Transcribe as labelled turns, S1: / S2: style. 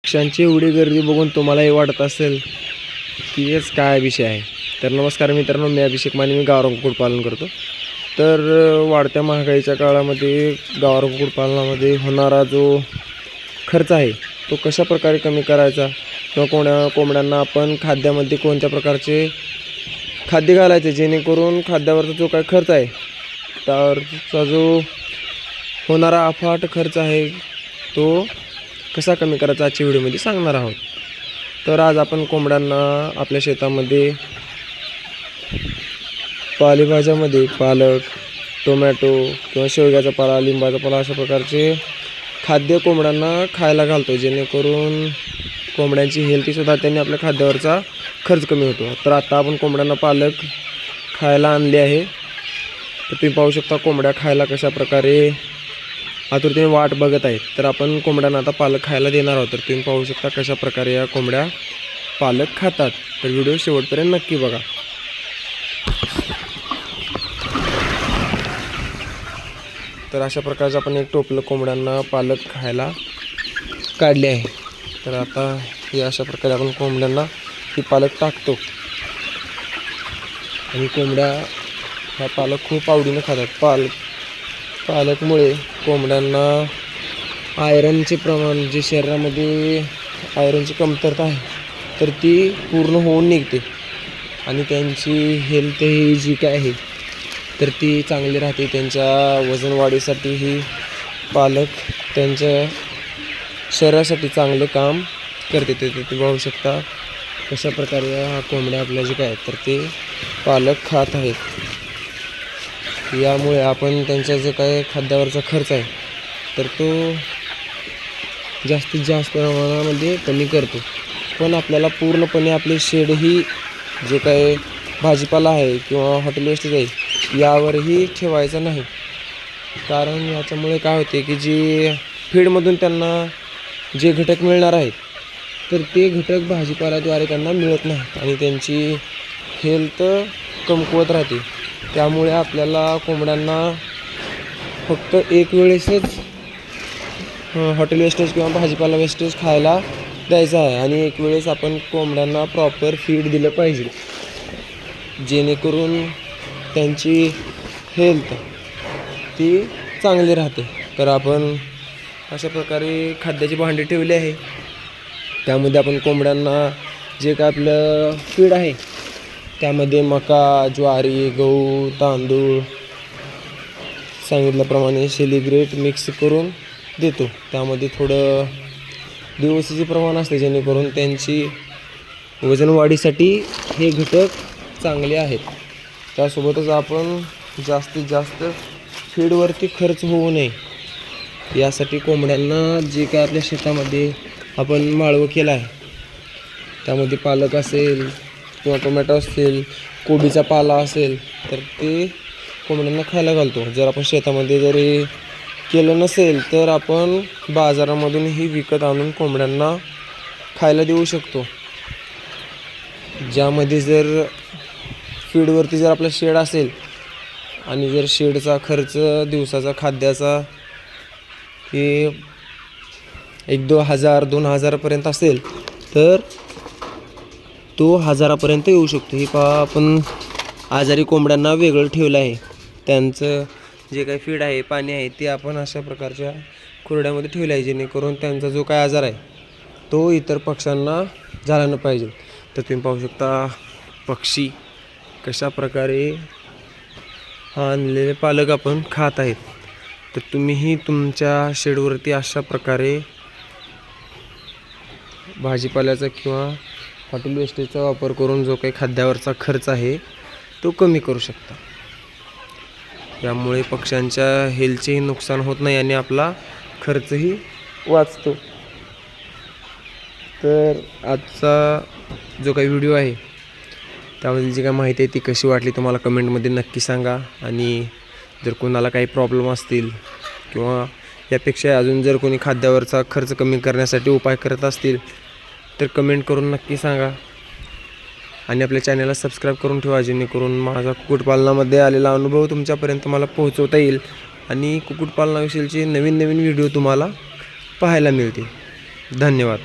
S1: पक्ष्यांची एवढी गर्दी बघून तुम्हालाही वाटत असेल की हेच काय विषय आहे. तर नमस्कार मित्रांनो, मी अभिषेक माने, मी गावरान कुक्कुटपालन करतो. तर वाढत्या महागाईच्या काळामध्ये गावरान कुक्कुटपालनामध्ये होणारा जो खर्च आहे तो कशा प्रकारे कमी करायचा, किंवा कोंबड्यांना आपण खाद्यामध्ये कोणत्या प्रकारचे खाद्य घालायचे जेणेकरून खाद्यावरचा जो काय खर्च आहे त्यावरचा जो होणारा अफाट खर्च आहे तो कसा कमी करायचा आजच्या व्हिडिओमध्ये सांगणार आहोत. तर आज आपण कोंबड्यांना आपल्या शेतामध्ये पालेभाज्यामध्ये पालक, टोमॅटो किंवा शेवग्याचा पाला, लिंबाचा पाला अशा प्रकारचे खाद्य कोंबड्यांना खायला घालतो, जेणेकरून कोंबड्यांची हेल्थीसुद्धा त्यांनी आपल्या खाद्यावरचा खर्च कमी होतो. तर आता आपण कोंबड्यांना पालक खायला आणले आहे. तर तुम्ही पाहू शकता कोंबड्या खायला कशा प्रकारे आतुरतेने वाट बघत आहेत. तर आपण कोंबड्यांना आता पालक खायला देणार आहोत. तर तुम्ही पाहू शकता कशा प्रकारे या कोंबड्या पालक खातात. तर व्हिडिओ शेवटपर्यंत नक्की बघा. तर अशा प्रकारचे आपण एक टोपलं कोंबड्यांना पालक खायला काढले आहे. तर आता हे अशा प्रकारे आपण कोंबड्यांना ही पालक टाकतो आणि कोंबड्या हा पालक खूप आवडीने खातात. पालकमुळे कोंबड्यांना आयरनचे प्रमाण, जे शरीरामध्ये आयरनची कमतरता आहे तर ती पूर्ण होऊन निघते आणि त्यांची हेल्थ ही जी काय आहे तर ती चांगली राहते. त्यांच्या वजन वाढीसाठी ही पालक त्यांच्या शरीरासाठी चांगले काम करते. ते तुम्ही पाहू शकता कशा प्रकारे हा कोंबड्या आपल्या जे काय तर ते पालक खात आहेत. यामुळे आपण त्यांचा जो काय खाद्यावरचा खर्च आहे तर तो जास्तीत जास्त प्रमाणामध्ये कमी करतो. पण आपल्याला पूर्णपणे आपले शेड ही जे काय भाजीपाला आहे किंवा हॉटेल वेस्टेज आहे यावरही ठेवायचं नाही. कारण याच्यामुळे काय होते की जी फीडमधून त्यांना जे घटक मिळणार आहेत तर ते घटक भाजीपाल्याद्वारे त्यांना मिळत नाहीत आणि त्यांची हेल्थ कमकुवत राहते. त्यामुळे आपल्याला कोंबड्यांना फक्त एक वेळेसच हॉटेल वेस्टेज किंवा भाजीपाला वेस्टेज खायला द्यायचं आहे आणि एक वेळेस आपण कोंबड्यांना प्रॉपर फीड दिलं पाहिजे, जेणेकरून त्यांची हेल्थ ती चांगली राहते. तर आपण अशा प्रकारे खाद्याची भांडी ठेवली आहे. त्यामध्ये आपण कोंबड्यांना जे काय आपलं फीड आहे त्यामध्ये मका, ज्वारी, गहू, तांदूळ सांगितल्याप्रमाणे सेलिब्रेट मिक्स करून देतो. त्यामध्ये थोडं दिवसाचे प्रमाण असते, जेणेकरून त्यांची वजन वाढीसाठी हे घटक चांगले आहेत. त्यासोबतच आपण जास्तीत जास्त फीडवरती खर्च होऊ नये यासाठी कोंबड्यांना जे काय आपल्या शेतामध्ये आपण माळवं केलं आहे त्यामध्ये पालक असेल किंवा टोमॅटो असेल, कोबीचा पाला असेल तर ते कोंबड्यांना खायला घालतो. जर आपण शेतामध्ये जरी केलं नसेल तर आपण बाजारामधूनही विकत आणून कोंबड्यांना खायला देऊ शकतो. ज्यामध्ये जर फीडवरती जर आपला शेड असेल आणि जर शेडचा खर्च दिवसाचा खाद्याचा हे 1,000-2,000 असेल तर तो 1,000 येऊ शकतो. हे पहा आपण आजारी कोंबड्यांना वेगळं ठेवलं आहे. त्यांचं जे काही फीड आहे, पाणी आहे ते आपण अशा प्रकारच्या खुरड्यामध्ये ठेवलं आहे, जेणेकरून त्यांचा जो काय आजार आहे तो इतर पक्ष्यांना झाला न पाहिजे. तर तुम्ही पाहू शकता पक्षी कशा प्रकारे हा आणलेले पालक आपण खात आहेत. तर तुम्हीही तुमच्या शेडवरती अशा प्रकारे भाजीपाल्याचा किंवा हॉटेल वेस्टेजचा वापर करून जो काही खाद्यावरचा खर्च आहे तो कमी करू शकता. यामुळे पक्ष्यांच्या हेल्थचेही नुकसान होत नाही आणि आपला खर्चही वाचतो. तर आजचा जो काही व्हिडिओ आहे त्यामध्ये जी काय माहिती आहे ती कशी वाटली तुम्हाला कमेंटमध्ये नक्की सांगा. आणि जर कोणाला काही प्रॉब्लेम असतील किंवा यापेक्षा अजून जर कोणी खाद्यावरचा खर्च कमी करण्यासाठी उपाय करत असतील तर कमेंट करून नक्की सांगा. आणि आपल्या चॅनलला सबस्क्राईब करून ठेवा, जेणेकरून माझा कुक्कुटपालनामध्ये आलेला अनुभव तुमच्यापर्यंत मला पोहोचवता येईल आणि कुक्कुटपालनाविषयीचे नवीन व्हिडिओ तुम्हाला पाहायला मिळतील. धन्यवाद.